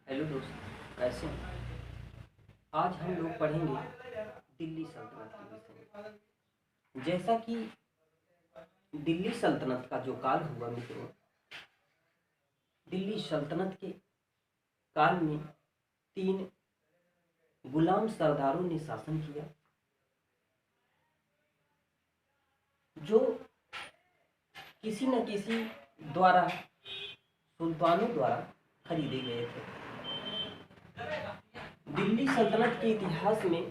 Hello दोस्त, कैसे हैं? आज हम लोग पढ़ेंगे दिल्ली सल्तनत के विषय में। जैसा कि दिल्ली सल्तनत का जो काल हुआ मित्रों, दिल्ली सल्तनत के काल में तीन गुलाम सरदारों ने शासन किया, जो किसी न किसी द्वारा सुल्तानों द्वारा खरीदे गए थे। दिल्ली सल्तनत के इतिहास में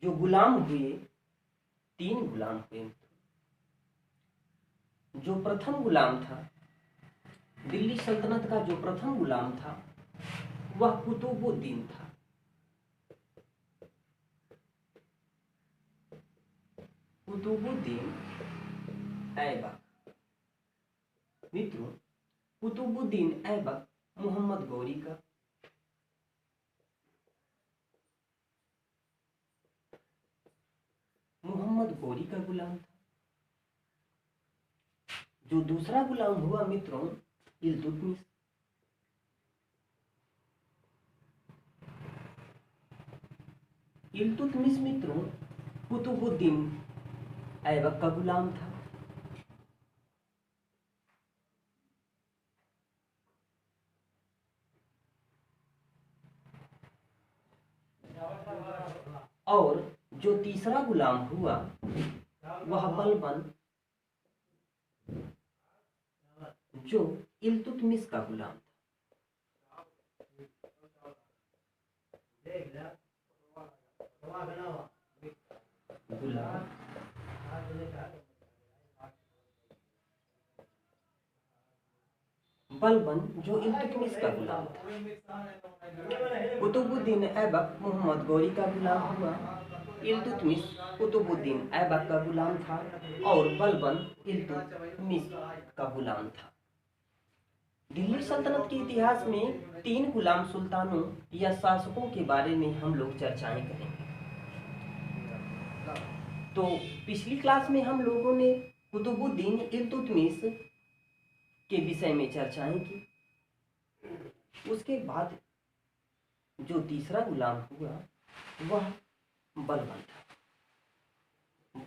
जो गुलाम हुए, तीन गुलाम हुए। जो प्रथम गुलाम था, दिल्ली सल्तनत का जो प्रथम गुलाम था वह कुतुबुद्दीन था। कुतुबुद्दीन ऐबक। मित्रों, कुतुबुद्दीन ऐबक मोहम्मद गौरी का गुलाम था। जो दूसरा गुलाम हुआ मित्रों, इल्तुतमिश। इल्तुतमिश मित्रों कुतुबुद्दीन ऐबक का गुलाम था। और जो तीसरा गुलाम हुआ वह बलबन, जो इल्तुतमिश का गुलाम था। गुलाम बलबन, जो इल्तुतमिश का गुलाम था। कुतुबुद्दीन ऐबक मोहम्मद गौरी का गुलाम हुआ। इल्तुतमिश कुतुबुद्दीन ऐबक का गुलाम था और बलबन इल्तुतमिश का गुलाम था। दिल्ली सल्तनत के इतिहास में तीन गुलाम सुल्तानों या शासकों के बारे में हम लोग चर्चाएं करेंगे। तो पिछली क्लास में हम लोगों ने कुतुबुद्दीन इल्तुतमिश के विषय में चर्चाएं की। उसके बाद जो तीसरा गुलाम हुआ वह बलबन था।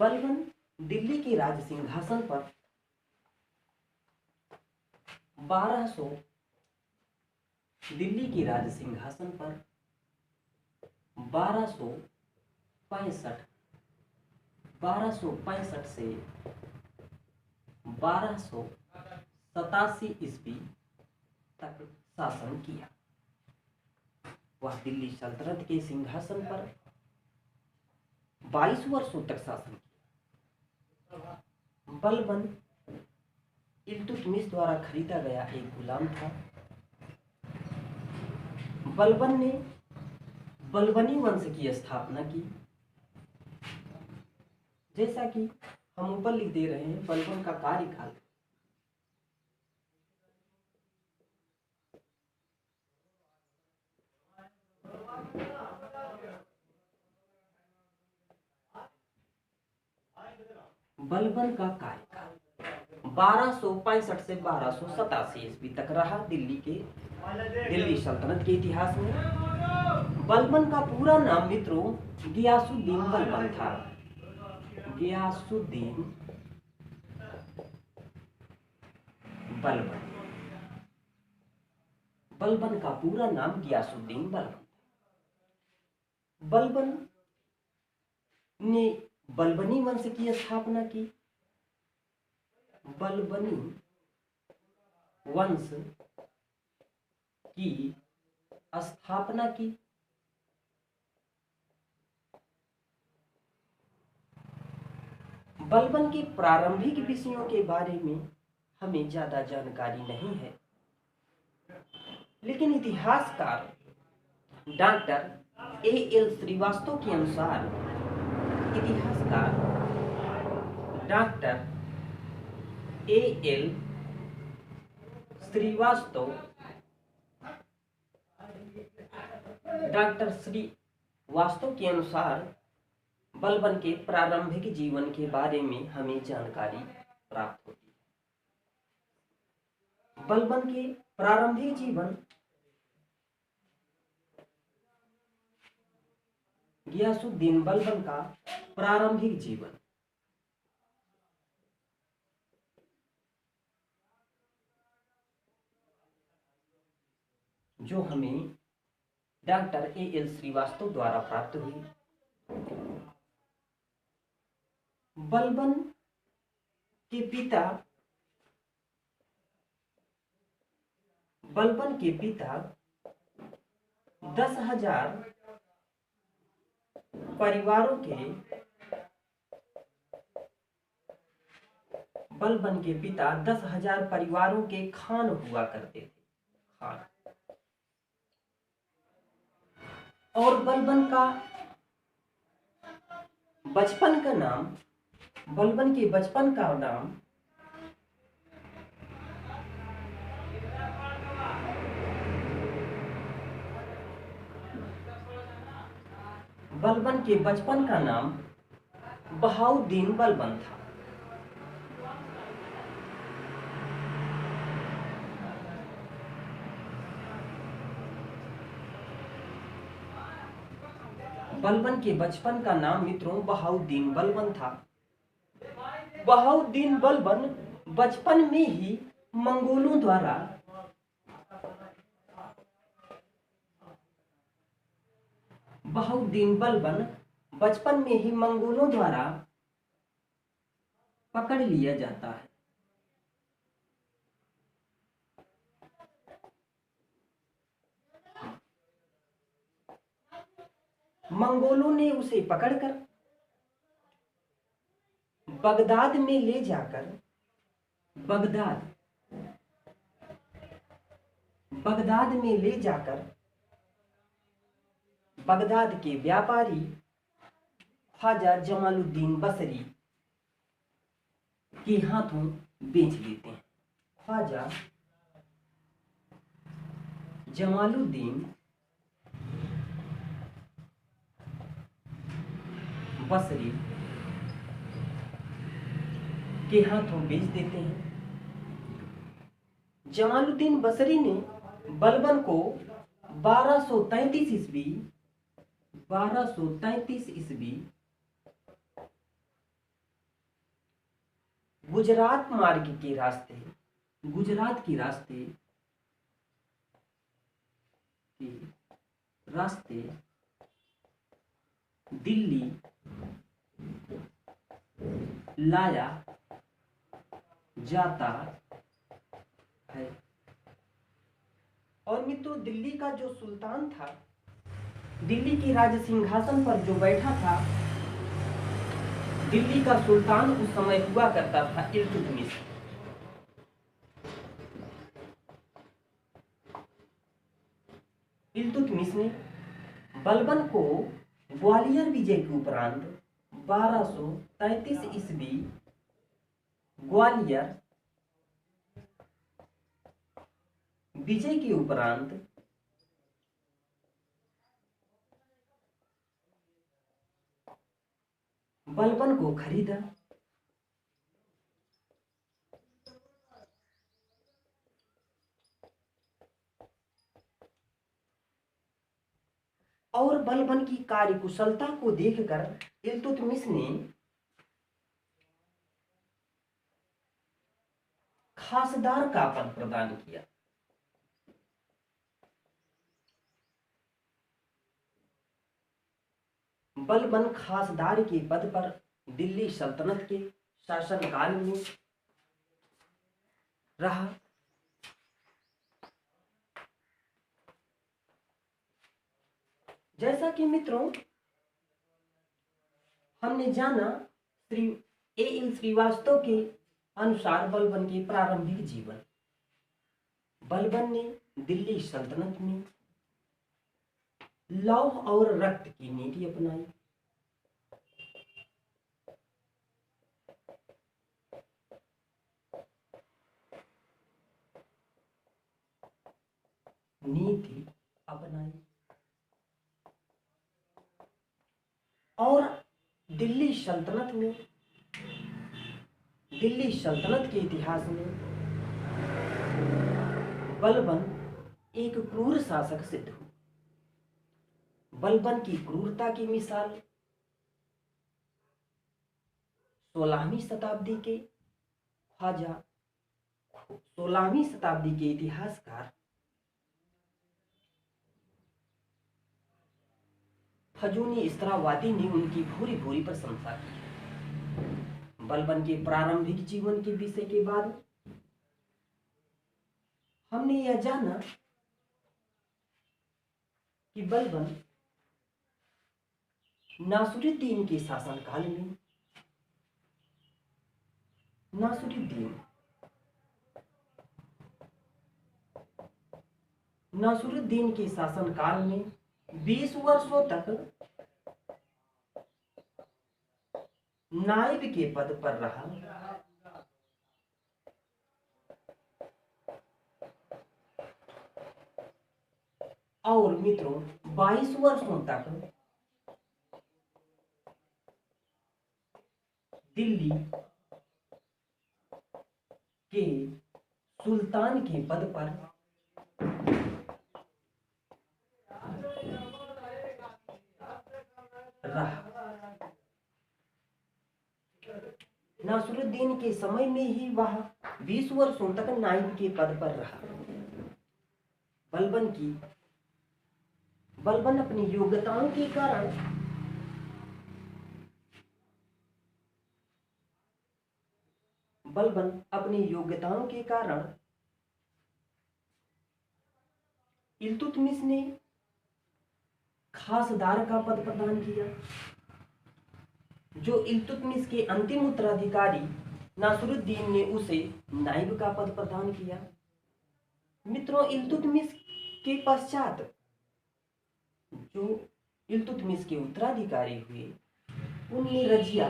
बलबन दिल्ली के राज सिंहासन पर 1200 दिल्ली के राज सिंहासन पर 1265 से 1287 ईस्वी तक शासन किया। वह दिल्ली सल्तनत के सिंहासन पर 22 वर्षों तक शासन किया। बलबन इल्तुतमिश द्वारा खरीदा गया एक गुलाम था। बलबन ने बलबनी वंश की स्थापना की। जैसा कि हम ऊपर लिख दे रहे हैं, बलबन का कार्यकाल बलबन का कार्यकाल 1265 से 1287 ईस्वी तक रहा। दिल्ली सल्तनत के इतिहास में बलबन का पूरा नाम मित्रों गियासुद्दीन बलबन था। गियासुद्दीन बलबन। बलबन का पूरा नाम गियासुद्दीन बलबन था। बलबन ने बलबनी वंश की स्थापना की। बलबनी वंश की स्थापना की। बलबन के प्रारंभिक विषयों के बारे में हमें ज्यादा जानकारी नहीं है, लेकिन इतिहासकार डॉक्टर A.L. श्रीवास्तव के अनुसार इतिहासकार डॉक्टर A.L. श्रीवास्तव के अनुसार बलबन के प्रारंभिक जीवन के बारे में हमें जानकारी प्राप्त होती है। बलबन के प्रारंभिक जीवन, गियासुद्दीन बलबन का प्रारंभिक जीवन। जो हमें डॉक्टर A.L. श्रीवास्तव द्वारा प्राप्त हुई। बलबन के पिता 10,000 परिवारों के बलबन के पिता 10,000 परिवारों के खान हुआ करते थे, खान। और बलबन का बचपन का नाम, बलबन के बचपन का नाम बहाउद्दीन बलबन था। बलबन के बचपन का नाम मित्रों बहाउद्दीन बलबन था। बहाउद्दीन बलबन बचपन में ही मंगोलों द्वारा पकड़ लिया जाता है। मंगोलों ने उसे पकड़कर बगदाद में ले जाकर बगदाद के व्यापारी ख्वाजा जमालुद्दीन बसरी के हाथों बेच देते हैं। ख्वाजा जमालुद्दीन बसरी के हाथों बेच देते हैं। जमालुद्दीन बसरी ने बलबन को 1233 ईस्वी गुजरात के रास्ते दिल्ली लाया जाता है। और मित्रों, दिल्ली का जो सुल्तान था, दिल्ली की राज सिंहासन पर जो बैठा था, दिल्ली का सुल्तान उस समय हुआ करता था इल्तुतमिश। इल्तुतमिश ने बलबन को ग्वालियर विजय के उपरांत 1233 ईस्वी ग्वालियर विजय के उपरांत बलबन को खरीदा। और बलबन की कार्यकुशलता को देखकर इल्तुतमिश ने खासदार का पद प्रदान किया। बलबन खासदार के पद पर दिल्ली सल्तनत के शासनकाल में रहा। जैसा कि मित्रों हमने जाना, श्री A.L. श्रीवास्तव के अनुसार बलबन के प्रारंभिक जीवन, बलबन ने दिल्ली सल्तनत में लौह और रक्त की नीति अपनाई। और दिल्ली सल्तनत के इतिहास में बलबन एक क्रूर शासक सिद्ध हुआ। बलबन की क्रूरता की मिसाल 16वीं शताब्दी के ख्वाजा 16वीं शताब्दी के इतिहासकार फजूनी इस्रावादी ने उनकी भूरी भूरी प्रशंसा की। बलबन के प्रारंभिक जीवन के विषय के बाद हमने यह जाना कि बलबन नासुरुद्दीन के शासनकाल में नासुरुद्दीन के शासनकाल में 20 वर्षों तक नायब के पद पर रहा। और मित्रों 22 वर्षों तक दिल्ली के सुल्तान के पद पर रहा। नासुरुद्दीन के समय में ही वह 20 वर्षों तक नायब के पद पर रहा। बलबन अपनी योग्यताओं के कारण इल्तुतमिश ने खासदार का पद प्रदान किया। जो इल्तुतमिश के अंतिम उत्तराधिकारी नासुरुद्दीन ने उसे नायब का पद प्रदान किया। मित्रों, इल्तुतमिश के पश्चात जो इल्तुतमिश के उत्तराधिकारी हुए उनने रजिया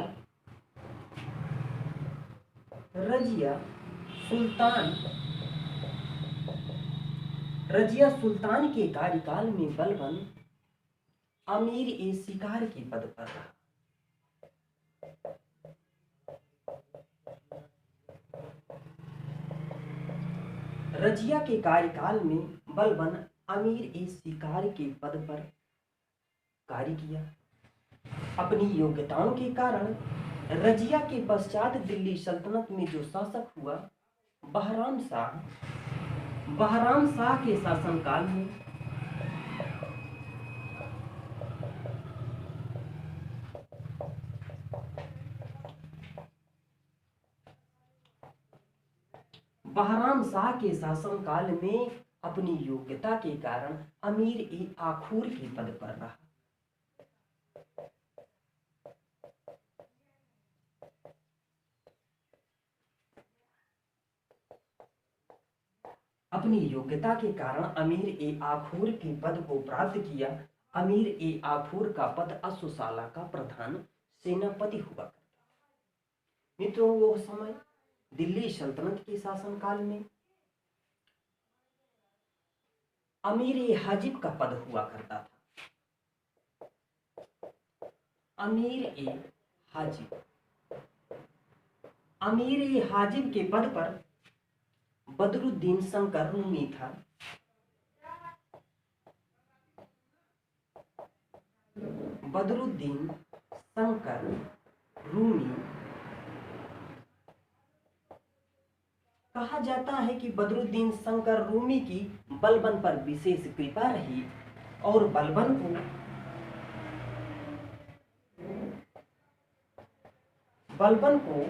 सुल्तान के कार्यकाल में बलबन अमीर ए शिकार के पद पर रहा। रजिया के कार्यकाल में बलबन अमीर ए शिकार के पद पर कार्य किया। अपनी योग्यताओं के कारण रजिया के पश्चात दिल्ली सल्तनत में जो शासक हुआ बहराम शाह के शासनकाल में अपनी योग्यता के कारण अमीर ए आखूर के पद पर रहा। अपनी योग्यता के कारण अमीर ए आखूर के पद को प्राप्त किया। अमीर ए आखूर का पद अश्वशाला का प्रधान सेनापति हुआ करता। मित्रों, वो समय दिल्ली सल्तनत के शासनकाल में अमीर ए हाजिब का पद हुआ करता था। अमीर ए हाजिब के पद पर बदरुद्दीन शंकर रूमी था। बदरुद्दीन शंकर रूमी कहा जाता है कि बदरुद्दीन शंकर रूमी की बलबन पर विशेष कृपा रही और बलबन को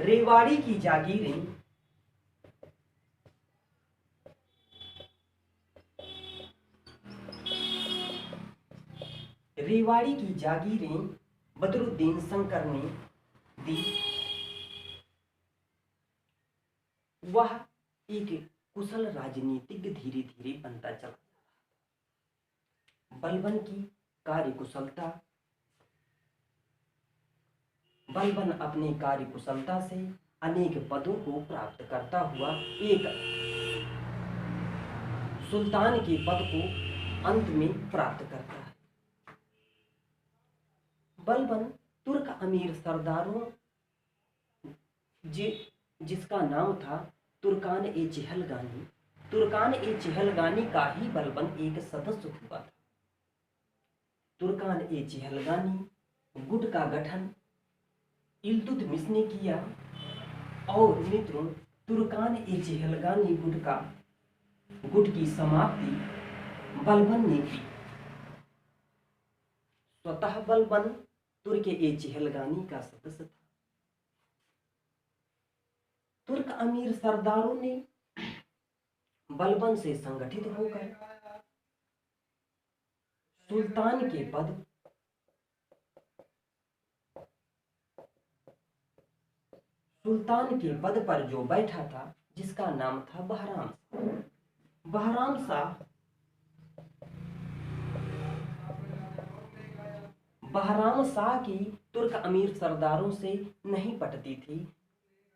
रेवाड़ी की जागीरें बदरुद्दीन शंकर ने दी। वह एक कुशल राजनीतिज्ञ धीरे धीरे बनता चला। बलबन अपने कार्यकुशलता से अनेक पदों को प्राप्त करता हुआ एक सुल्तान के पद को अंत में प्राप्त करता है। बलबन तुर्क अमीर सरदारों जिसका नाम था तुर्कान ए चहलगानी तुर्कान ए चहलगानी का ही बलबन एक सदस्य हुआ था। तुर्कान ए चहलगानी गुट का गठन इल्तुतमिश ने किया और मित्रों तुर्कान ए चहलगानी गुट की समाप्ति बलबन ने की। स्वतः बलबन तुर्क ए चहलगानी का सदस्य था। तुर्क अमीर सरदारों ने बलबन से संगठित होकर सुल्तान के पद पर जो बैठा था जिसका नाम था बहराम शाह की तुर्क अमीर सरदारों से नहीं पटती थी।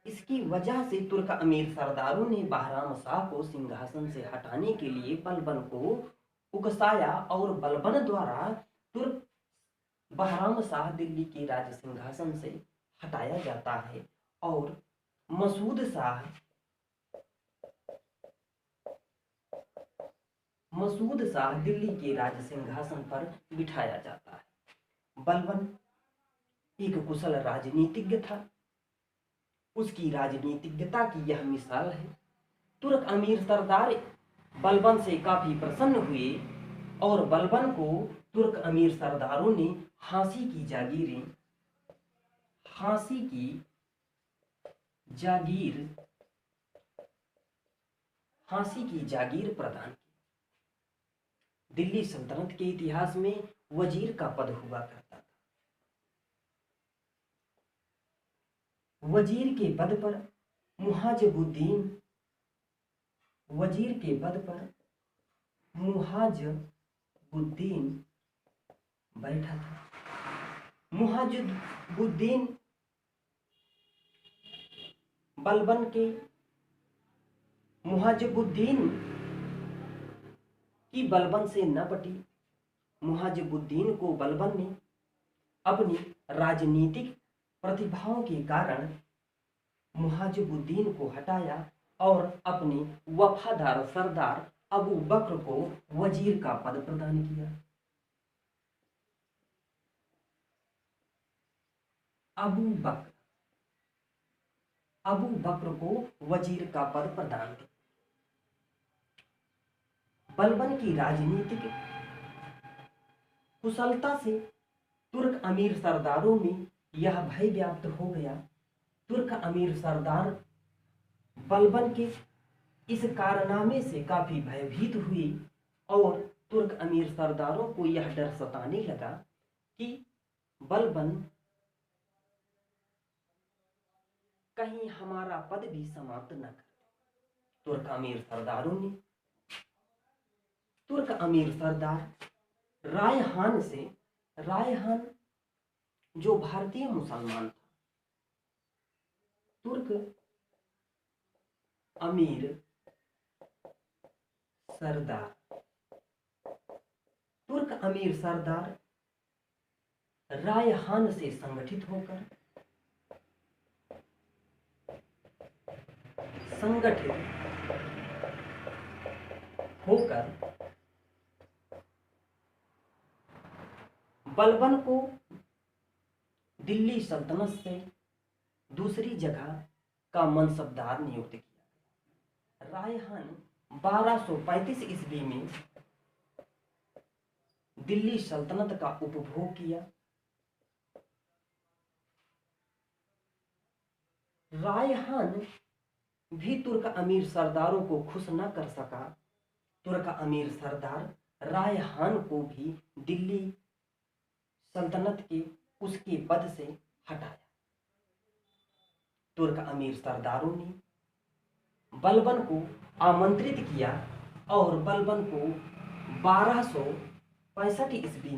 इसकी वजह से तुर्क अमीर सरदारों ने बहराम शाह को सिंहासन से हटाने के लिए बलबन को उकसाया और बलबन द्वारा तुर्क बहराम शाह दिल्ली के राज सिंहासन से हटाया जाता है और मसूद शाह दिल्ली के राज सिंहासन पर बिठाया जाता है। बलबन एक कुशल राजनीतिज्ञ था। उसकी राजनीतिज्ञता की यह मिसाल है। तुर्क अमीर सरदार बलबन से काफी प्रसन्न हुए और बलबन को तुर्क अमीर सरदारों ने फांसी की जागीर प्रदान की। दिल्ली सल्तनत के इतिहास में वजीर का पद हुआ करता था। वजीर के पद पर मुहाजिबुद्दीन बैठा था। मुहाजिबुद्दीन की बलबन से न पटी। मुहाजिबुद्दीन को बलबन ने अपनी राजनीतिक प्रतिभाओं के कारण मुहाजिबुद्दीन को हटाया और अपने वफादार सरदार अबू बकर को वजीर का पद प्रदान किया। अबू बकर को वजीर का पद प्रदान किया। बलबन की राजनीतिक कुशलता से तुर्क अमीर सरदारों में यह भय व्याप्त हो गया। तुर्क अमीर सरदार बलबन के इस कारनामे से काफी भयभीत हुए और तुर्क अमीर सरदारों को यह डर सताने लगा कि बलबन कहीं हमारा पद भी समाप्त न कर। तुर्क अमीर सरदार रायहान जो भारतीय मुसलमान था, तुर्क अमीर सरदार रायहान से संगठित होकर बलबन को दिल्ली सल्तनत से दूसरी जगह का मनसबदार नियुक्त किया। रायहान 1235 ईस्वी में दिल्ली सल्तनत का उपभोग किया। रायहान भी तुर्क अमीर सरदारों को खुश न कर सका। तुर्क अमीर सरदार रायहान को भी दिल्ली सल्तनत के उसके पद से हटाया। तुर्क अमीर सरदारों ने बलबन को आमंत्रित किया और बलबन को 1265 ईस्वी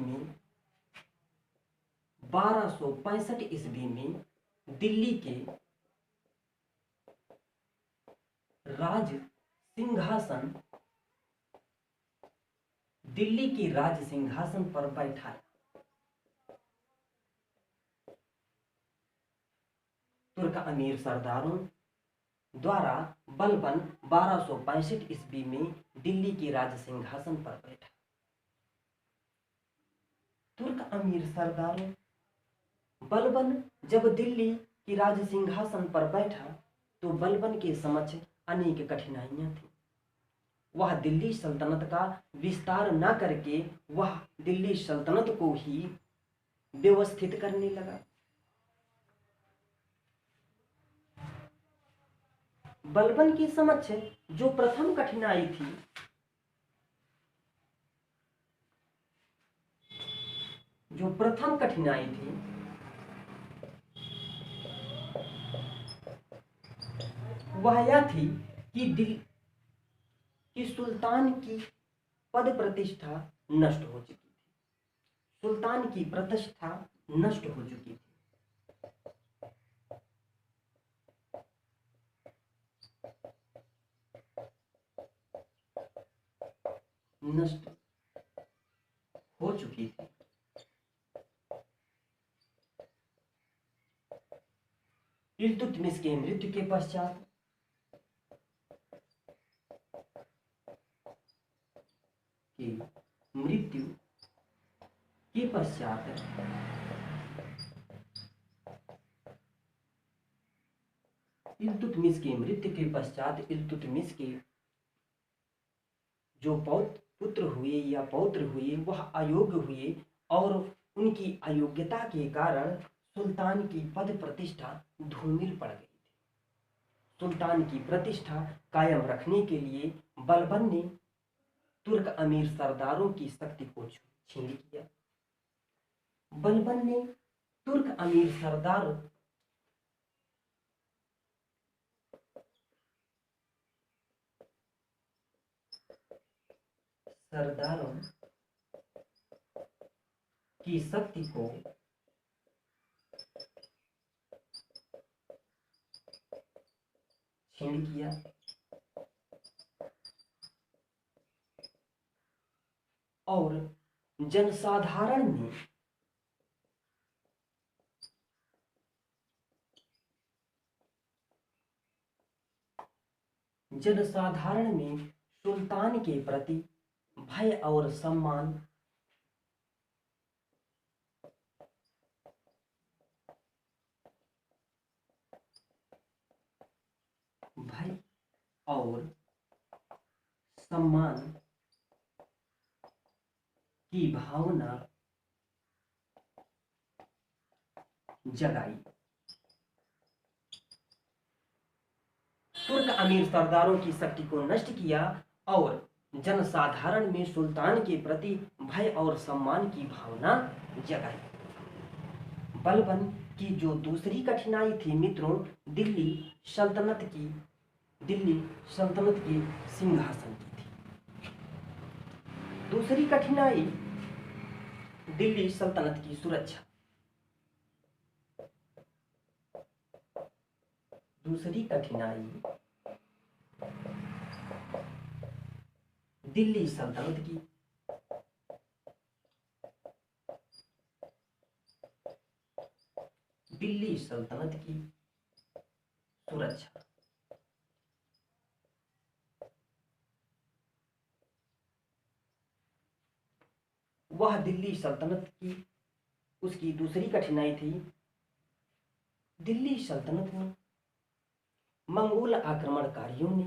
में दिल्ली के राज सिंहासन पर बैठाया। तुर्क अमीर सरदारों द्वारा बलबन 1265 ईस्वी में दिल्ली के राज सिंहासन पर बैठा। तुर्क अमीर सरदारों, बलबन जब दिल्ली की राज सिंहासन पर बैठा तो बलबन के समक्ष अनेक कठिनाइयां थी। वह दिल्ली सल्तनत का विस्तार न करके वह दिल्ली सल्तनत को ही व्यवस्थित करने लगा। बलबन के समक्ष जो प्रथम कठिनाई थी, वह यह थी कि सुल्तान की पद प्रतिष्ठा नष्ट हो चुकी थी। सुल्तान की प्रतिष्ठा नष्ट हो चुकी थी। नष्ट हो चुकी थी। इल्तुतमिश के मृत्यु के पश्चात इल्तुतमिश के जो पुत्र हुए या पौत्र हुए वह अयोग्य हुए और उनकी अयोग्यता के कारण सुल्तान की पद प्रतिष्ठा धूमिल पड़ गई थी। सुल्तान की प्रतिष्ठा कायम रखने के लिए बलबन ने तुर्क अमीर सरदारों की शक्ति को छीन लिया। बलबन ने तुर्क अमीर सरदारों की शक्ति को छीन किया और जनसाधारण में सुल्तान के प्रति भय और सम्मान की भावना जगाई। तुर्क अमीर सरदारों की शक्ति को नष्ट किया और जनसाधारण में सुल्तान के प्रति भय और सम्मान की भावना जगाई। बलबन की जो दूसरी कठिनाई थी मित्रों, दिल्ली सल्तनत की सिंहासन की थी। दूसरी कठिनाई दिल्ली सल्तनत की सुरक्षा। दूसरी कठिनाई दिल्ली सल्तनत की सुरक्षा। वह दिल्ली सल्तनत की उसकी दूसरी कठिनाई थी, दिल्ली सल्तनत में मंगोल आक्रमणकारियों ने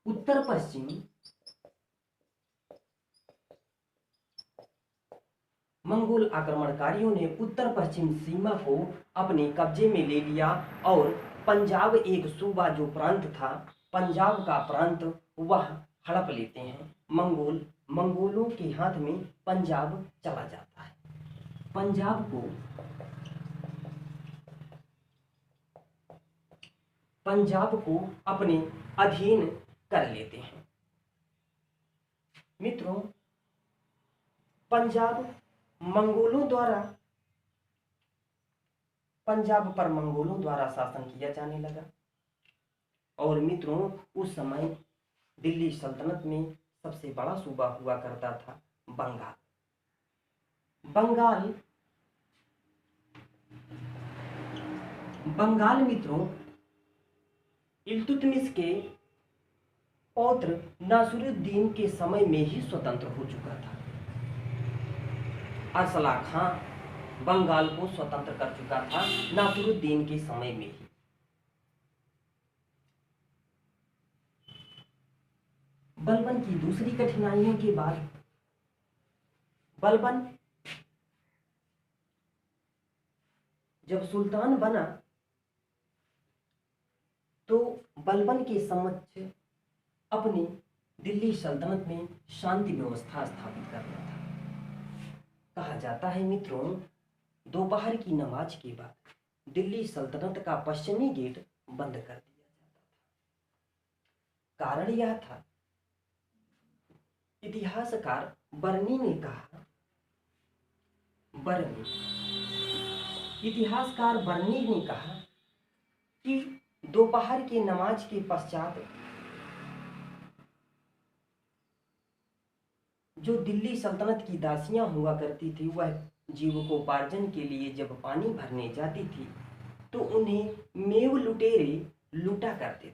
उत्तर पश्चिम सीमा को अपने कब्जे में ले लिया और पंजाब एक सूबा जो प्रांत था, पंजाब का प्रांत वह हड़प लेते हैं। मंगोलों के हाथ में पंजाब चला जाता है। पंजाब को अपने अधीन कर लेते हैं। मित्रों, पंजाब पर मंगोलों द्वारा शासन किया जाने लगा और मित्रों उस समय दिल्ली सल्तनत में सबसे बड़ा सूबा हुआ करता था बंगाल। बंगाल बंगाल मित्रों इल्तुतमिश के पौत्र नासिरुद्दीन के समय में ही स्वतंत्र हो चुका था। अरसला खां बंगाल को स्वतंत्र कर चुका था नासिरुद्दीन के समय में ही। बलबन की दूसरी कठिनाइयों के बाद बलबन जब सुल्तान बना तो बलबन के समक्ष अपनी दिल्ली सल्तनत में शांति व्यवस्था स्थापित करना था। कहा जाता है मित्रों, दोपहर की नमाज के बाद दिल्ली सल्तनत का पश्चिमी गेट बंद कर दिया जाता था। कारण यह था, इतिहासकार बर्नी ने कहा, इतिहासकार बर्नी ने कहा कि दोपहर की नमाज के पश्चात जो दिल्ली सल्तनत की दासियां हुआ करती थी, वह जीविकोपार्जन के लिए जब पानी भरने जाती थी तो उन्हें मेव लुटेरे लूटा करते थे।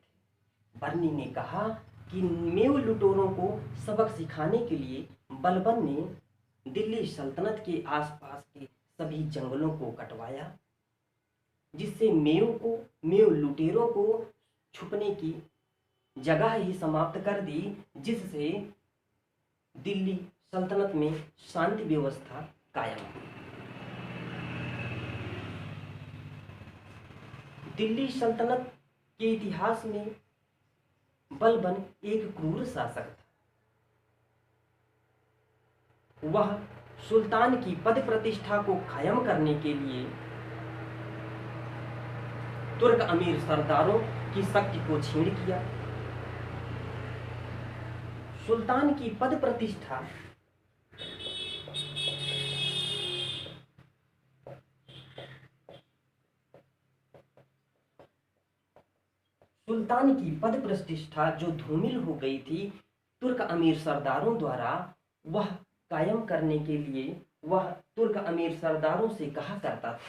बर्नी ने कहा कि मेव लुटेरों को सबक सिखाने के लिए बलबन ने दिल्ली सल्तनत के आसपास के सभी जंगलों को कटवाया, जिससे मेव लुटेरों को छुपने की जगह ही समाप्त कर दी, जिससे दिल्ली सल्तनत में शांति व्यवस्था कायम हुई। दिल्ली सल्तनत के इतिहास में बलबन एक क्रूर शासक था। वह सुल्तान की पद प्रतिष्ठा को कायम करने के लिए तुर्क अमीर सरदारों की शक्ति को छीन किया। सुल्तान की पद प्रतिष्ठा जो धूमिल हो गई थी तुर्क अमीर सरदारों द्वारा, वह कायम करने के लिए वह तुर्क अमीर सरदारों से कहा करता था,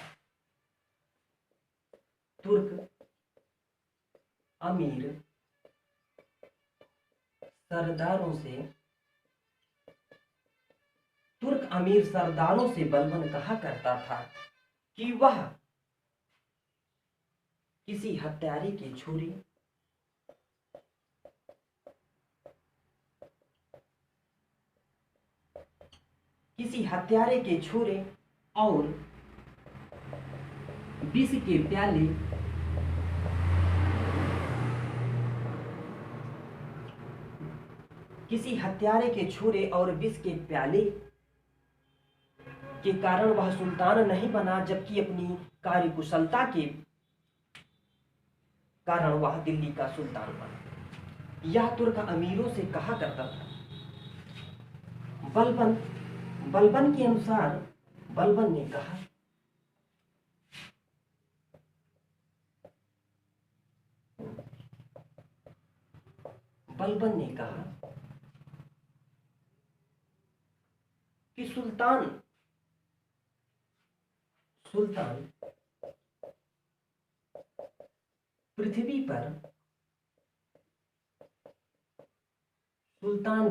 तुर्क अमीर सरदारों से बलबन कहा करता था कि वह किसी हत्यारे के छुरे और विष के प्याले के कारण वह सुल्तान नहीं बना, जबकि अपनी कार्यकुशलता के कारण वह दिल्ली का सुल्तान बना। यह तुर्क अमीरों से कहा करता था। बलबन के अनुसार बलबन ने कहा, कि सुल्तान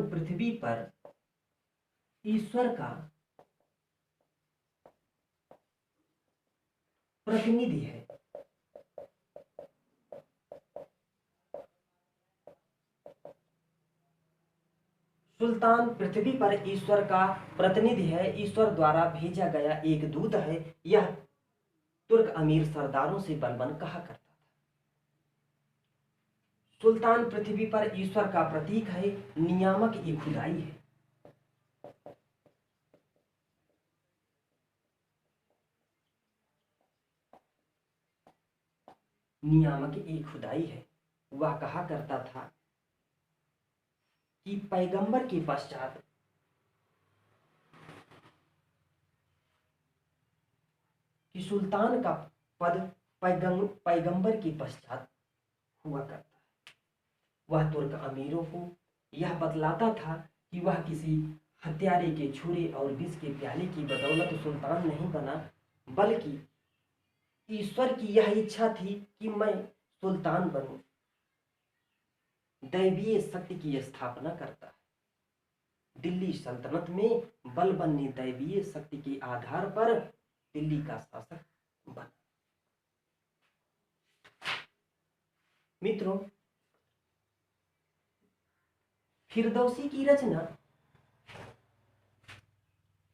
पृथ्वी पर ईश्वर का प्रतिनिधि है। सुल्तान पृथ्वी पर ईश्वर का प्रतिनिधि है, ईश्वर द्वारा भेजा गया एक दूत है। यह तुर्क अमीर सरदारों से बलबन कहा करता था। सुल्तान पृथ्वी पर ईश्वर का प्रतीक है, नियामक एक खुदाई है। वह कहा करता था कि पैगंबर के पश्चात सुल्तान का पद पैगंबर के पश्चात हुआ करता है। वह तुर्क अमीरों को यह बतलाता था कि वह किसी हत्यारे के छुरे और विष के प्याले की बदौलत सुल्तान नहीं बना, बल्कि ईश्वर की यह इच्छा थी कि मैं सुल्तान बनूं। दैवीय शक्ति की स्थापना करता है। दिल्ली सल्तनत में बलबन ने दैवीय शक्ति के आधार पर दिल्ली का शासक बना। मित्रों, फिरदौसी की रचना,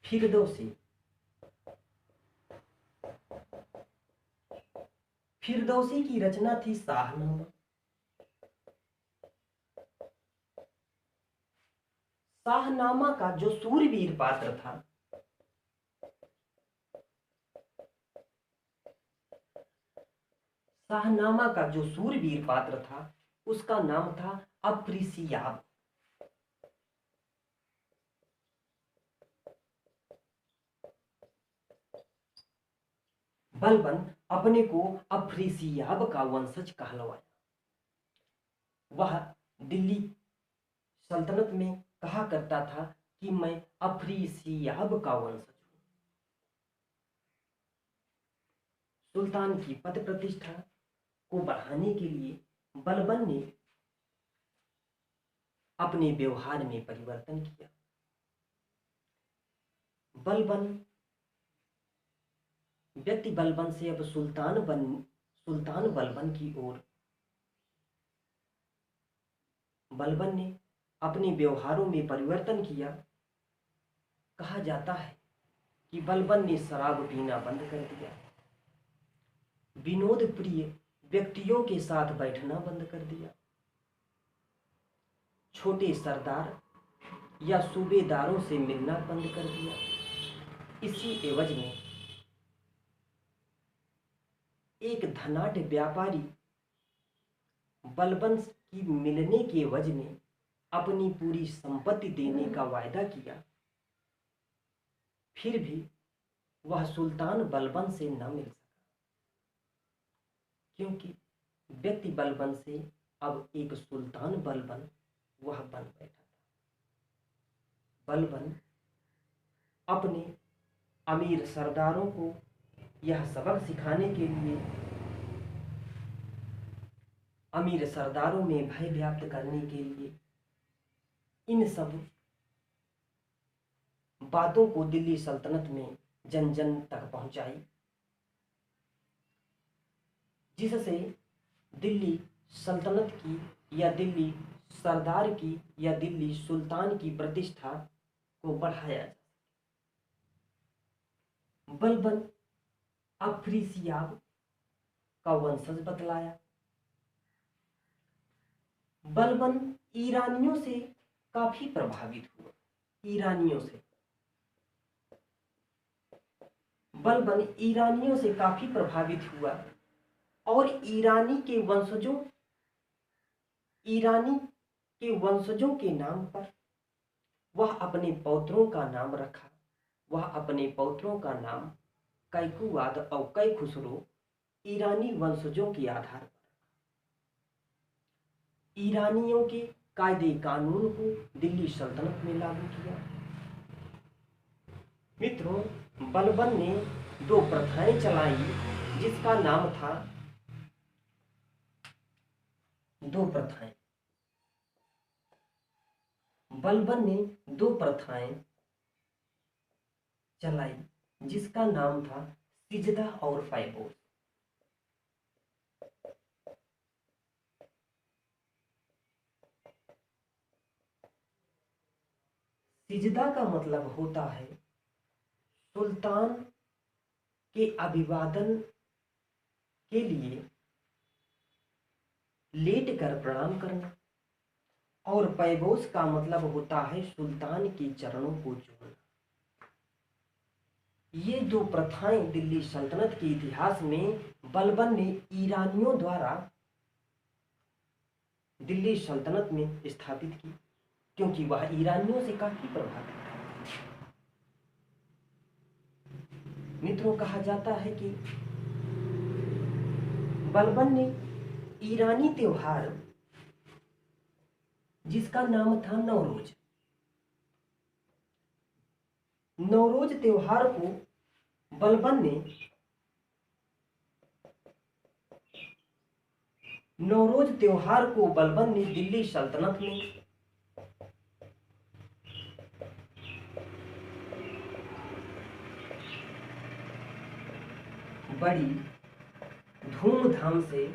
फिरदौसी की रचना थी शाहनामा। शाहनामा का जो सूरवीर पात्र था, शाहनामा का जो सूरवीर पात्र था उसका नाम था अफ्रीसियाब। बलबन अपने को अफ्रीसियाब का वंशज कहलवाया। वह दिल्ली सल्तनत में कहा करता था कि मैं अफ्रीसियाब का वंशज हूं। सुल्तान की पद प्रतिष्ठा को बढ़ाने के लिए बलबन ने अपने व्यवहार में परिवर्तन किया। व्यक्ति बलबन से अब सुल्तान बलबन की ओर बलबन ने अपने व्यवहारों में परिवर्तन किया। कहा जाता है कि बलबन ने शराब पीना बंद कर दिया, विनोद प्रिय व्यक्तियों के साथ बैठना बंद कर दिया, छोटे सरदार या सूबेदारों से मिलना बंद कर दिया। इसी एवज में एक धनाढ्य व्यापारी बलबन की मिलने के एवज में अपनी पूरी संपत्ति देने का वायदा किया। फिर भी वह सुल्तान बलबन से न मिल सका, क्योंकि व्यक्ति बलबन से अब एक सुल्तान बलबन वह बन बैठा था। बलबन अपने अमीर सरदारों को यह सबक सिखाने के लिए, अमीर सरदारों में भय व्याप्त करने के लिए इन सब बातों को दिल्ली सल्तनत में जन जन तक पहुंचाई, जिससे दिल्ली सल्तनत की या दिल्ली सरदार की या दिल्ली सुल्तान की प्रतिष्ठा को बढ़ाया जा। बलबन अफ्रीसियाब का वंशज बतलाया। बलबन ईरानियों से काफी प्रभावित हुआ। बलबन ईरानियों से काफी प्रभावित हुआ और ईरानी के वंशजों के नाम पर वह अपने पौत्रों का नाम रखा। वह अपने पौत्रों का नाम कैकुवाद और कैखुसरो ईरानी वंशजों के आधार पर। ईरानियों के कायदे कानून को दिल्ली सल्तनत में लागू किया। मित्रों, बलबन ने दो प्रथाएं चलाई जिसका नाम था बलबन ने दो प्रथाएं चलाई जिसका नाम था सिजदा और फैबोस। सिजदा का मतलब होता है सुल्तान के अभिवादन के लिए लेट कर प्रणाम करना, और पैबोस का मतलब होता है सुल्तान के चरणों को चूमना। ये दो प्रथाएं दिल्ली सल्तनत के इतिहास में बलबन ने ईरानियों द्वारा दिल्ली सल्तनत में स्थापित की, क्योंकि वह ईरानियों से काफी प्रभावित था। मित्रों, कहा जाता है कि बलबन ने ईरानी त्योहार जिसका नाम था नौरोज। नौरोज त्योहार को बलबन ने दिल्ली सल्तनत में बड़ी धूमधाम से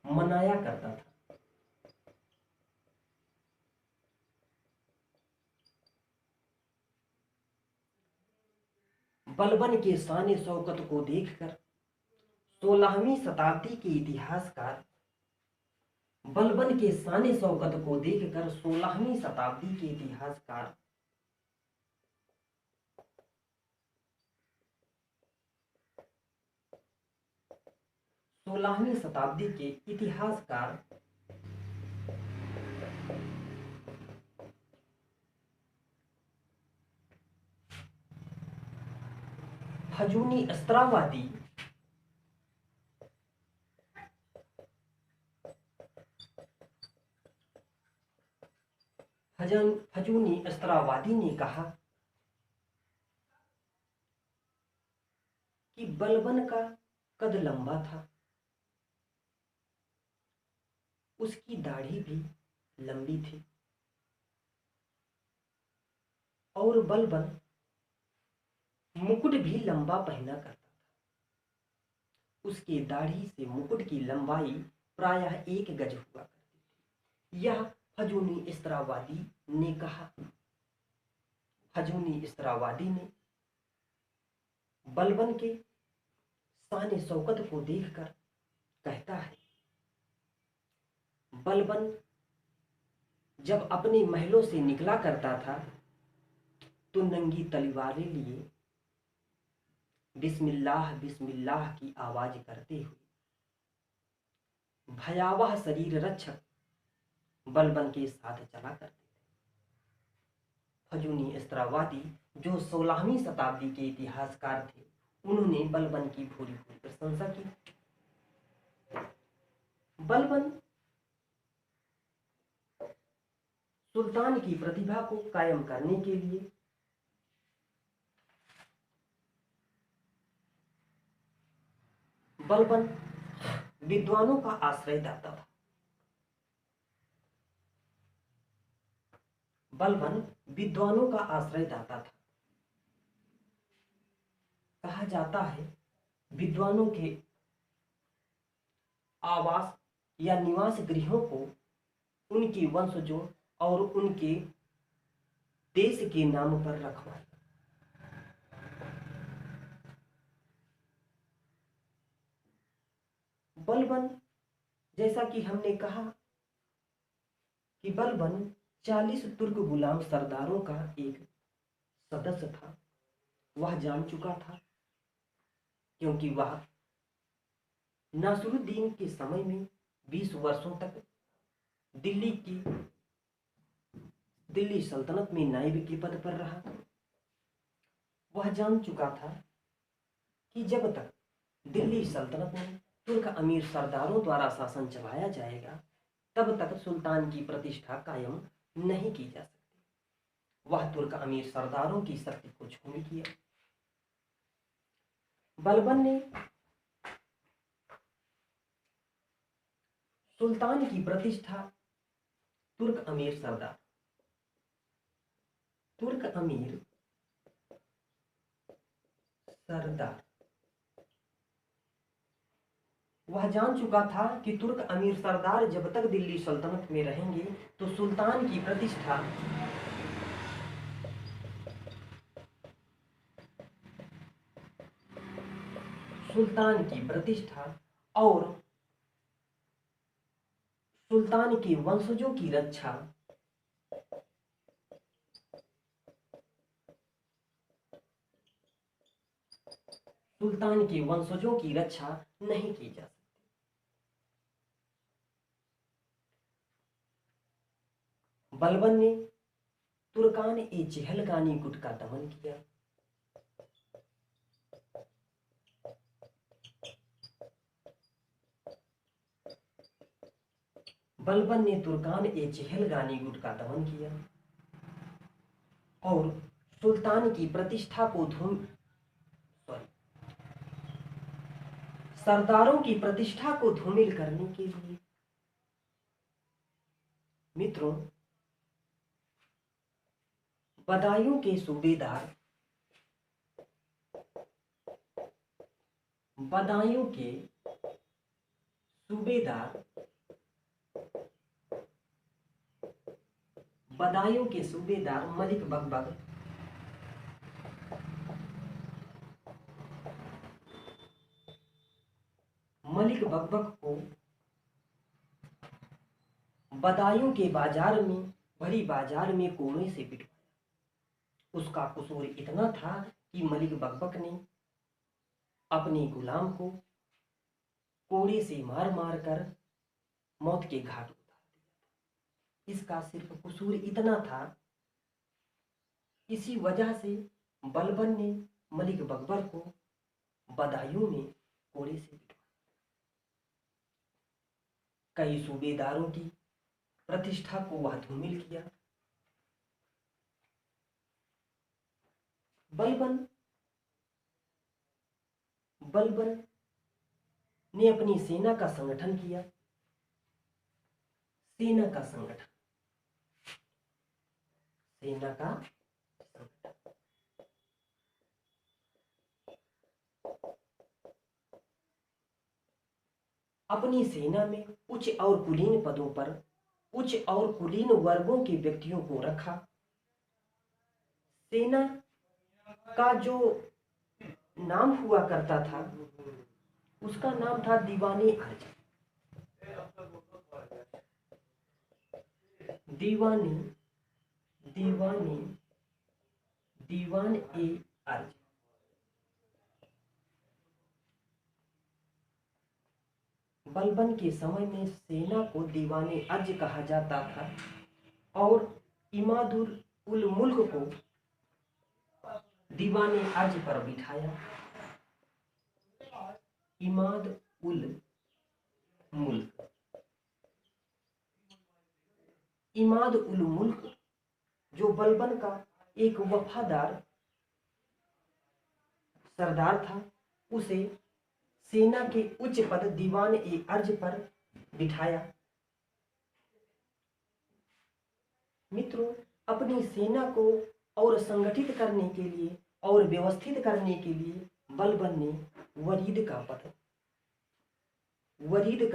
मनाया करता था। बलबन के शान शौकत को देखकर 16वीं शताब्दी के इतिहासकार बलबन के शान शौकत को देखकर 16वीं शताब्दी के इतिहासकार 16वीं शताब्दी के इतिहासकार हजूनी अस्त्रावादी ने कहा कि बलबन का कद लंबा था, उसकी दाढ़ी भी लंबी थी और बलबन मुकुट भी लंबा पहना करता था। उसके दाढ़ी से मुकुट की लंबाई प्रायः 1 गज हुआ करती थी। यह हजूनी इस्त्रावादी ने कहा। हजूनी इस्त्रावादी ने बलबन के शान शौकत को देखकर कहता है, बलबन जब अपने महलों से निकला करता था तो नंगी तलवारें लिए बिस्मिल्लाह बिस्मिल्लाह की आवाज करते हुए भयावह शरीर रक्षक बलबन के साथ चला करते थे। हजूनी इस्त्रावादी जो 16वीं शताब्दी के इतिहासकार थे, उन्होंने बलबन की भूरी भूरी प्रशंसा की। बलबन सुल्तान की प्रतिभा को कायम करने के लिए बलबन विद्वानों का आश्रयदाता था। बलबन विद्वानों का आश्रयदाता था। कहा जाता है विद्वानों के आवास या निवास गृहों को उनके वंशजों और उनके देश के नाम पर रखवाया। बलबन, जैसा कि हमने कहा कि बलबन 40 तुर्क गुलाम सरदारों का एक सदस्य था, वह जान चुका था, क्योंकि वह नासरुद्दीन के समय में 20 वर्षों तक दिल्ली सल्तनत में नायब के पद पर रहा। वह जान चुका था कि जब तक दिल्ली सल्तनत में तुर्क अमीर सरदारों द्वारा शासन चलाया जाएगा, तब तक सुल्तान की प्रतिष्ठा कायम नहीं की जा सकती। वह तुर्क अमीर सरदारों की शक्ति को छूने किया। बलबन ने सुल्तान की प्रतिष्ठा तुर्क अमीर सरदार वह जान चुका था कि तुर्क अमीर सरदार जब तक दिल्ली सल्तनत में रहेंगे तो सुल्तान की प्रतिष्ठा और सुल्तान के वंशजों की रक्षा नहीं की जा सकती। बलबन ने तुर्कान ए चहलगानी गुट का दमन किया। बलबन ने तुर्कान ए चहलगानी गुट का दमन किया और सुल्तान की प्रतिष्ठा को सरदारों की प्रतिष्ठा को धूमिल करने के लिए मित्रों बदायूं के सूबेदार बदायूं के सूबेदार बदायूं के सूबेदार मलिक बकबक को बदायूं के बाजार में बड़ी बाजार में कोड़े से पिटवाया। उसका कसूर इतना था कि मलिक बकबक ने अपने गुलाम को कोड़े से मार मार कर मौत के घाट उतार दिया। इसका सिर्फ कसूर इतना था। इसी वजह से बलबन ने मलिक बकबर को बदायूं में कोड़े से पिटवाया। कई सूबेदारों की प्रतिष्ठा को वह धूमिल किया। बलबन ने अपनी सेना का संगठन किया। सेना का संगठन अपनी सेना में उच्च और कुलीन पदों पर उच्च और कुलीन वर्गों के व्यक्तियों को रखा। सेना का जो नाम हुआ करता था उसका नाम था दीवाने अर्ज। दीवान ए अर्ज। बलबन के समय में सेना को दीवाने अर्ज कहा जाता था और इमादुल उल मुल्क को दीवाने अर्ज पर बिठाया। इमाद उल मुल्क जो बलबन का एक वफादार सरदार था, उसे सेना के उच्च पद दीवान ए अर्ज पर बिठाया। मित्रों, अपनी सेना को और संगठित करने के लिए और व्यवस्थित करने के लिए बलबन ने वरीद का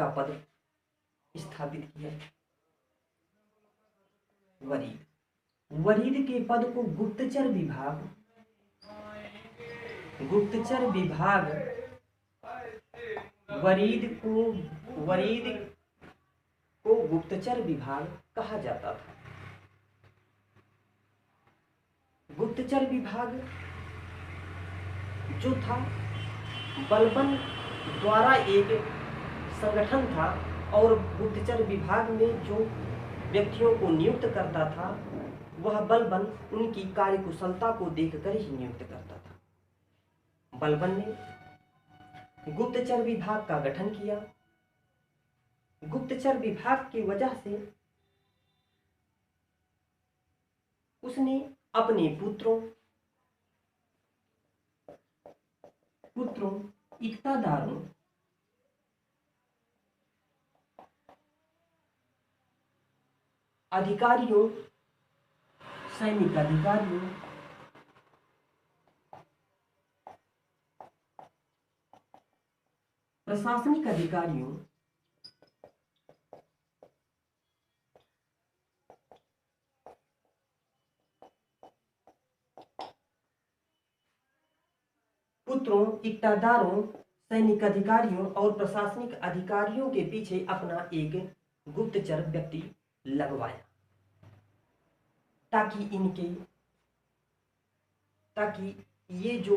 पद स्थापित किया। वरीद के पद को गुप्तचर विभाग वरीद को गुप्तचर विभाग कहा जाता था। गुप्तचर विभाग जो था बलबन द्वारा एक संगठन था और गुप्तचर विभाग में जो व्यक्तियों को नियुक्त करता था वह बलबन उनकी कार्यकुशलता को देखकर ही नियुक्त करता था। बलबन ने गुप्तचर विभाग का गठन किया। गुप्तचर विभाग की वजह से उसने अपने पुत्रों इक्तादारों अधिकारियों, सैनिक अधिकारियों, प्रशासनिक अधिकारियों, पुत्रों, इक्तादारों, सैनिक अधिकारियों और प्रशासनिक अधिकारियों के पीछे अपना एक गुप्तचर व्यक्ति लगवाया ताकि ये जो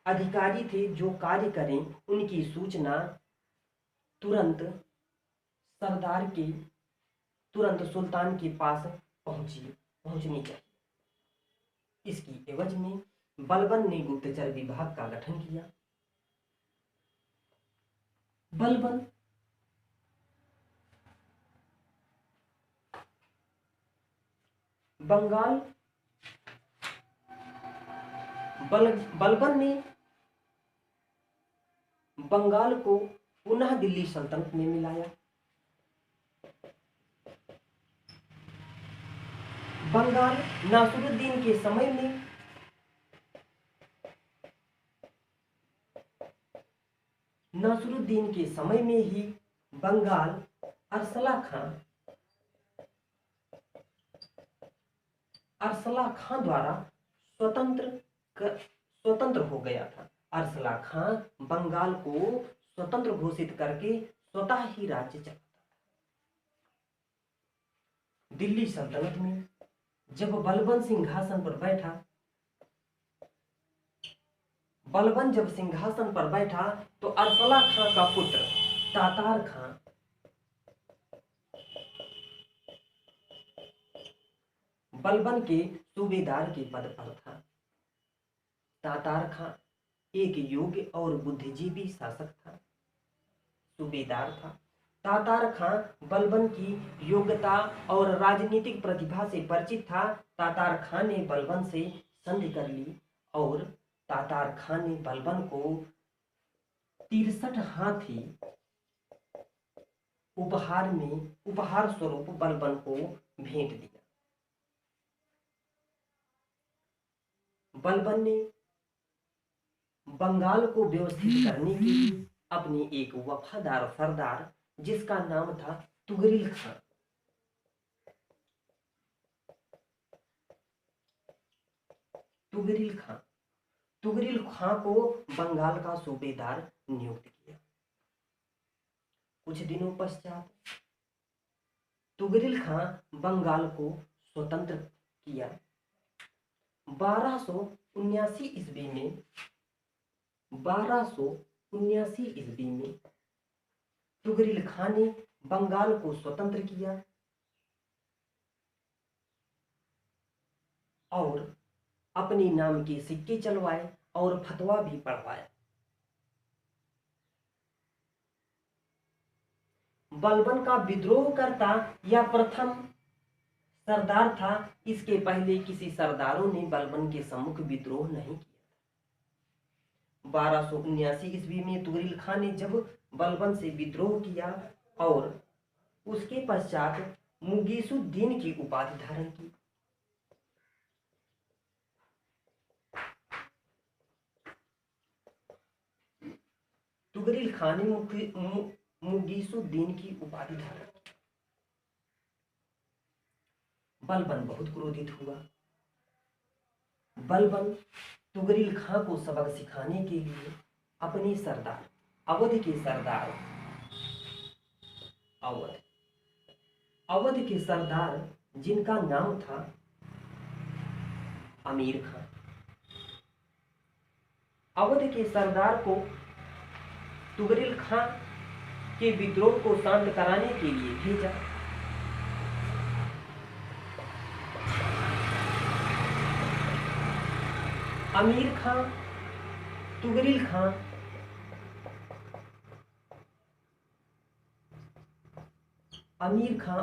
अधिकारी थे जो कार्य करें उनकी सूचना तुरंत सुल्तान के पास पहुंचनी चाहिए। इसकी एवज में बलबन ने गुप्तचर विभाग का गठन किया। बलबन बंगाल बलबन ने बंगाल को पुनः दिल्ली सल्तनत में मिलाया। बंगाल नासिरुद्दीन के समय में ही बंगाल अरसला खां द्वारा स्वतंत्र हो गया था। अरसला खां बंगाल को स्वतंत्र घोषित करके स्वतः ही राज्य चलाता था। दिल्ली सल्तनत में जब बलबन जब सिंहासन पर बैठा तो अरसला खां का पुत्र तातार खां बलबन के सूबेदार के पद पर था। तातार खां एक योग्य और बुद्धिजीवी शासक था, सूबेदार था। तातार खां बलबन की योग्यता और राजनीतिक प्रतिभा से परिचित था। तातार खां ने बलबन से संधि कर ली और तातार खां ने बलबन को 63 हाथी उपहार स्वरूप बलबन को भेंट दिया। बलबन ने बंगाल को व्यवस्थित करने के लिए अपनी एक वफादार सरदार जिसका नाम था तुगरिल खां को बंगाल का सूबेदार नियुक्त किया। कुछ दिनों पश्चात तुगरिल खां बंगाल को स्वतंत्र किया। 1279 ईस्वी में तुगरिल खां ने बंगाल को स्वतंत्र किया और अपने नाम के सिक्के चलवाए और फतवा भी पढ़वाया। बलबन का विद्रोह करता यह प्रथम सरदार था। इसके पहले किसी सरदारों ने बलबन के सम्मुख विद्रोह नहीं किया। 1279 ईस्वी में तुगरिल खां ने जब बलबन से विद्रोह किया और उसके पश्चात मुगीसुद्दीन की उपाधि धारण की। तुगरिल खां ने मुगीसुद्दीन की उपाधि धारण की। बलबन बहुत क्रोधित हुआ। बलबन तुगरिल खां को सबक सिखाने के लिए अपने सरदार अवध के सरदार जिनका नाम था अमीर खां, अवध के सरदार को तुगरिल खां के विद्रोह को शांत कराने के लिए भेजा। अमीर खां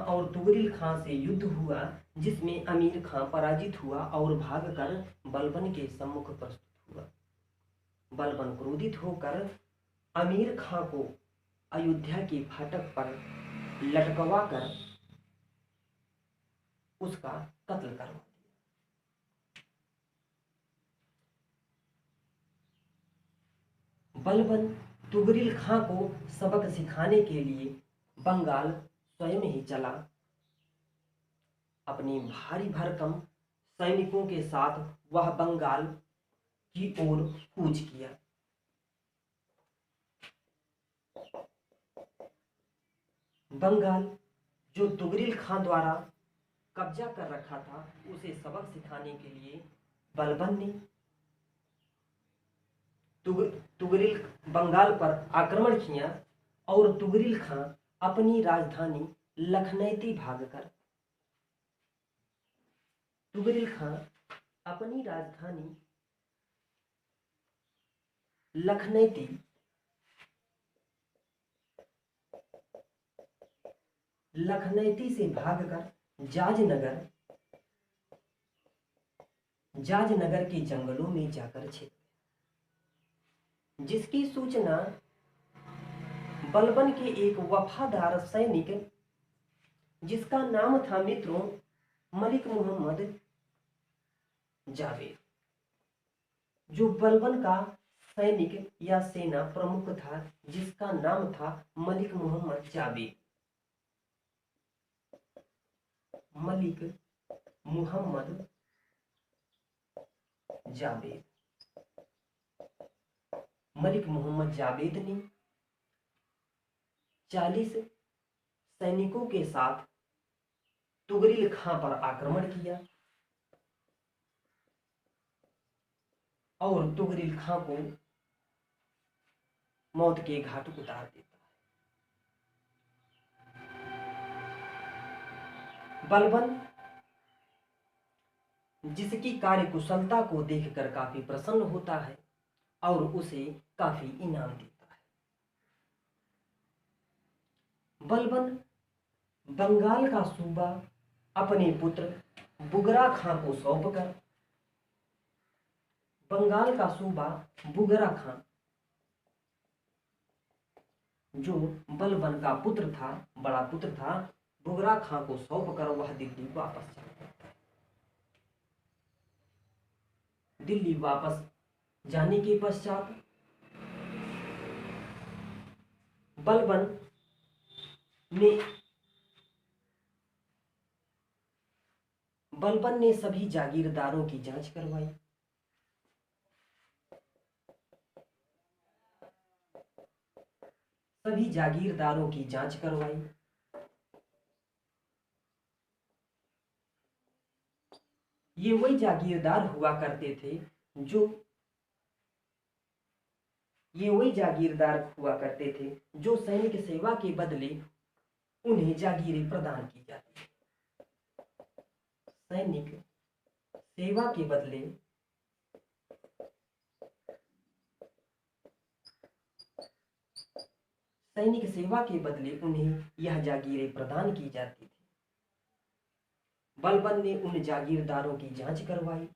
और तुगरिल खां से युद्ध हुआ जिसमें अमीर खां पराजित हुआ और भागकर बलबन के सम्मुख प्रस्तुत हुआ। बलबन क्रोधित होकर अमीर खां को अयोध्या के फाटक पर लटकवा कर उसका कत्ल करवा दिया। बलबन तुगरिल खां को सबक सिखाने के लिए बंगाल स्वयं ही चला। अपने भारी भरकम सैनिकों के साथ वह बंगाल की ओर कूच किया। बंगाल जो तुगरिल खां द्वारा कब्जा कर रखा था उसे सबक सिखाने के लिए बलबन ने तुगरिल बंगाल पर आक्रमण किया और तुगरिल खां अपनी राजधानी लखनऊ भागकर लखनऊ से भागकर जाजनगर जाज नगर के जंगलों में जाकर छिप गया, जिसकी सूचना बलबन के एक वफादार सैनिक जिसका नाम था मित्रों मलिक मोहम्मद जावेद, जो बलबन का सैनिक या सेना प्रमुख था जिसका नाम था मलिक मोहम्मद जावेद, मलिक मोहम्मद जावेद। मलिक मोहम्मद जावेद ने 40 सैनिकों के साथ तुगरिल खां पर आक्रमण किया और तुगरिल खां को मौत के घाट उतार देता है। बलबन जिसकी कार्यकुशलता को देखकर काफी प्रसन्न होता है और उसे काफी इनाम देता है। बलबन बंगाल का सूबा अपने पुत्र बुगरा खां को सौंपकर, बंगाल का सूबा बुगरा खां जो बलबन का पुत्र था, बड़ा पुत्र था, बुगरा खां को सौंपकर वह दिल्ली वापस चला जाता है। दिल्ली वापस जाने के पश्चात बलबन ने सभी जागीरदारों की जांच करवाई। सभी जागीरदारों की जांच करवाई। ये वही जागीरदार हुआ करते थे जो सैनिक सेवा के बदले उन्हें जागीरें प्रदान की जाती थी। सैनिक सेवा के बदले उन्हें यह जागीरें प्रदान की जाती थी। बलबन ने उन जागीरदारों की जांच करवाई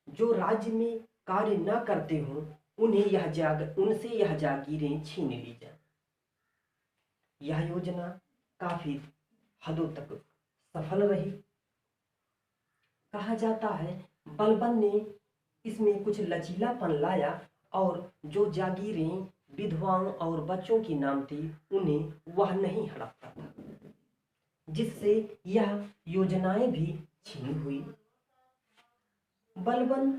जो राज्य में कार्य न करते हों, उनसे यह जागीरें छीन ली जाए। यह योजना काफी हदों तक सफल रही। कहा जाता है बलबन ने इसमें कुछ लचीलापन लाया और जो जागीरें विधवाओं और बच्चों की नाम थी उन्हें वह नहीं हड़पता था, जिससे यह योजनाएं भी छीन हुई। बलबन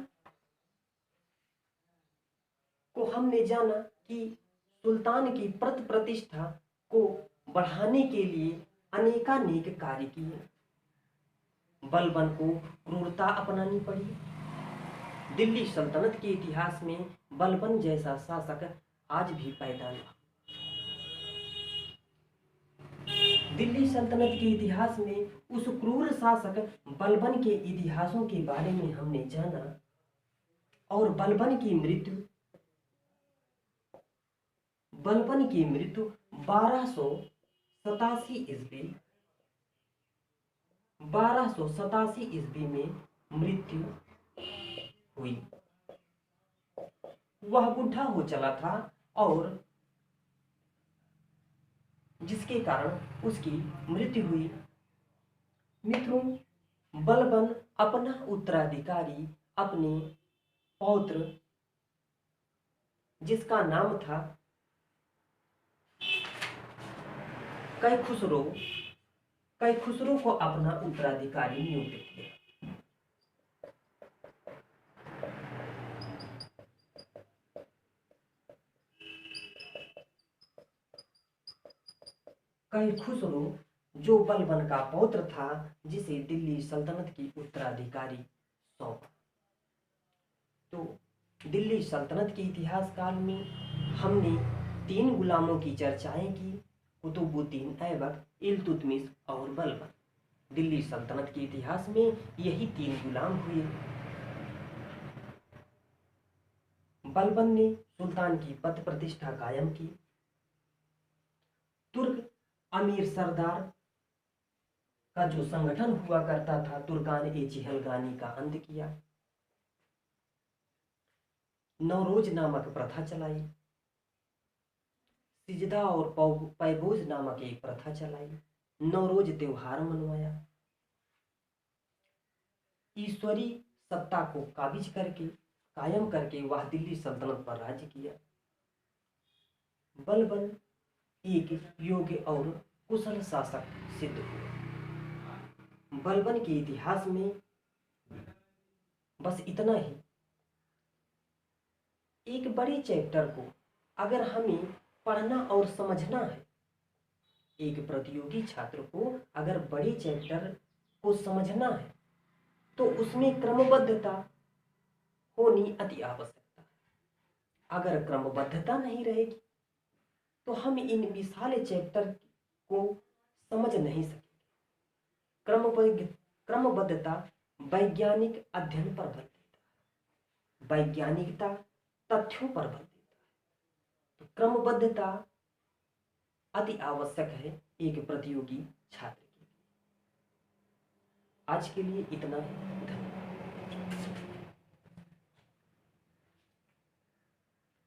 को हमने जाना कि सुल्तान की प्रतिष्ठा को बढ़ाने के लिए अनेकानेक कार्य किए। बलबन को क्रूरता अपनानी पड़ी। दिल्ली सल्तनत के इतिहास में बलबन जैसा शासक आज भी पैदा नहीं। दिल्ली सल्तनत के इतिहास में उस क्रूर शासक बलबन के इतिहासों के बारे में हमने जाना और बलबन की मृत्यु 1287 ईस्वी में मृत्यु हुई। वह बुढ़ा हो चला था और जिसके कारण उसकी मृत्यु हुई। मित्रों, बलबन अपना उत्तराधिकारी अपने पौत्र जिसका नाम था कैखुसरो को अपना उत्तराधिकारी नियुक्त किया। कैखुसरो जो बलबन का पौत्र था, जिसे दिल्ली सल्तनत की उत्तराधिकारी सौंपा। तो दिल्ली सल्तनत के इतिहास काल में हमने 3 गुलामों की चर्चाएं की, कुतुबुद्दीन ऐबक, इल्तुतमिश और बलबन। दिल्ली सल्तनत के इतिहास में यही 3 गुलाम हुए। बलबन ने सुल्तान की पद प्रतिष्ठा कायम की। तुर्क अमीर सरदार का जो संगठन हुआ करता था, तुर्कान ए चिहलगानी का अंत किया। नौरोज नामक प्रथा चलाई, सिजदा और पैबोज नामक एक प्रथा चलाई। नौरोज त्योहार मनवाया। ईश्वरी सत्ता को काबिज करके, कायम करके वह दिल्ली सल्तनत पर राज्य किया। बलबन एक योग्य और कुशल शासक सिद्ध हुए। बलबन के इतिहास में बस इतना ही। एक बड़े चैप्टर को अगर हमें पढ़ना और समझना है, एक प्रतियोगी छात्र को अगर बड़े चैप्टर को समझना है, तो उसमें क्रमबद्धता होनी अति आवश्यकता है। अगर क्रमबद्धता नहीं रहेगी तो हम इन विशाल चैप्टर को समझ नहीं सकेंगे। क्रमबद्धता वैज्ञानिक अध्ययन पर बल देता है, वैज्ञानिकता तथ्यों पर बल देता है। तो क्रमबद्धता अति आवश्यक है एक प्रतियोगी छात्र के लिए। आज के लिए इतना ही।